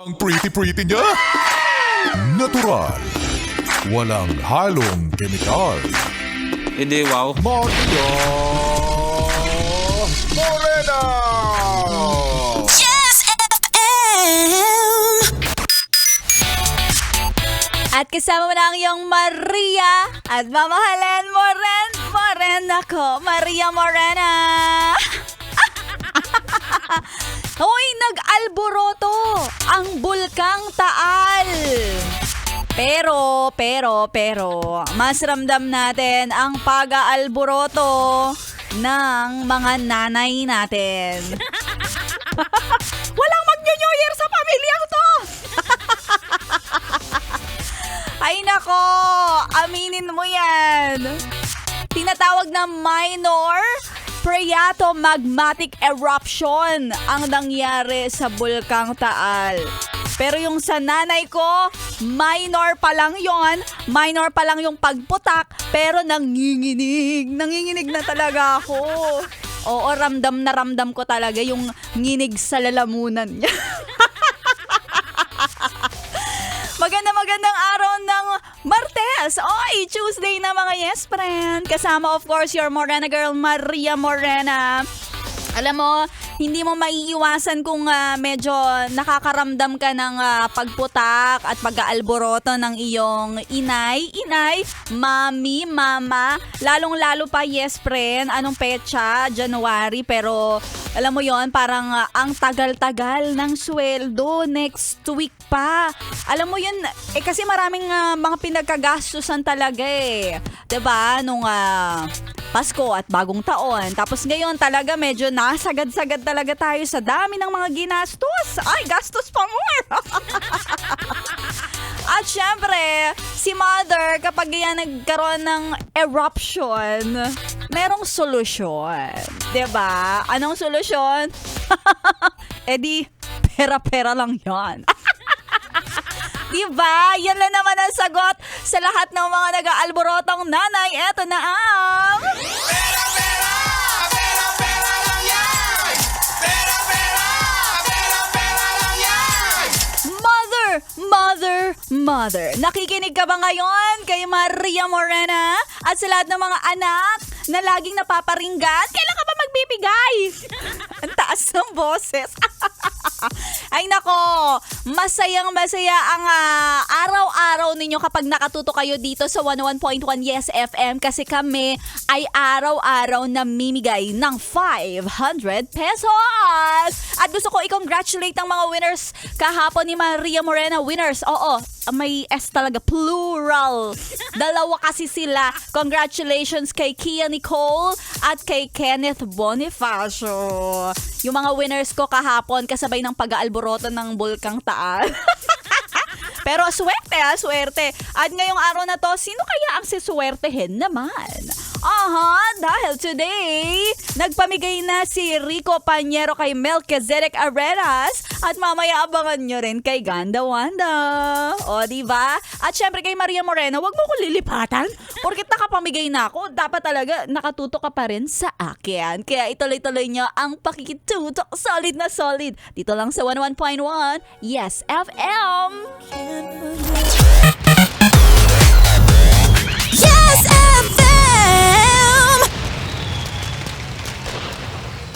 Ang pretty-pretty niya. Natural. Walang halong kemikal. Hindi, wow. Maria Morena! Yes FM. At kasama mo na ang iyong Maria at mamahalin Moren ako, Maria Morena. Hoy, nag-alboroto ang Bulkang Taal. Pero, mas ramdam natin ang pag-aalboroto ng mga nanay natin. Walang mag-New Year sa pamilyang to! Ay nako, aminin mo yan. Tinatawag na minor phreatomagmatic eruption ang nangyari sa Bulkang Taal. Pero yung sa nanay ko, minor pa lang yung pagputak, pero nanginginig na talaga ako. Oo, ramdam ko talaga yung nginig sa lalamunan niya. Magandang araw ng Martes. Oy, Tuesday na mga yes friend. Kasama of course your Morena girl, Maria Morena. Alam mo, hindi mo maiiwasan kung medyo nakakaramdam ka ng pagputak at pag-aalboroto ng iyong inay, mami, mama. Lalong-lalo pa, yes friend, anong petsa? January, pero alam mo yon, parang ang tagal-tagal ng sweldo, next week pa. Alam mo yun, kasi maraming mga pinagkagastusan talaga eh. 'Di ba? Nung Pasko at bagong taon. Tapos ngayon talaga medyo nasagad-sagad talaga tayo sa dami ng mga ginastos. Ay, gastos pa more! At syempre, si Mother, kapag yan nagkaroon ng eruption, merong solusyon. 'Di ba? Anong solusyon? Di, pera-pera lang yan. Diba? Yan lang naman ang sagot sa lahat ng mga nag-aalborotong nanay. Eto na ang... Pera, pera! Pera, pera lang yan! Pera, pera! Pera, pera lang yan! Mother. Nakikinig ka ba ngayon kay Maria Morena? At sa lahat ng mga anak na laging napaparinggan, kailan ka ba magbibigay? Ang taas ng boses. Ay nako, masayang-masaya ang araw-araw ninyo kapag nakatuto kayo dito sa 101.1 Yes FM kasi kami ay araw-araw namimigay ng 500 pesos. At gusto ko i-congratulate ang mga winners kahapon ni Maria Morena. Winners, oo, may S talaga, plural. Dalawa kasi sila. Congratulations kay Kia Nicole at kay Kenneth Bonifacio. Yung mga winners ko kahapon kasabay ng pag-aalboroto ng Bulkang Taal. Pero swerte. At ngayong araw na to, sino kaya ang siswertehin naman? Dahil today, nagpamigay na si Rico Pañero kay Melchizedek Arenas at mamaya abangan nyo rin kay Ganda Wanda. O, diba? At syempre kay Maria Morena, wag mo ko lilipatan. Porkit nakapamigay na ako, dapat talaga nakatuto ka pa rin sa akin. Kaya ituloy-tuloy nyo ang pakikitutok. Solid na solid. Dito lang sa 101.1 Yes FM.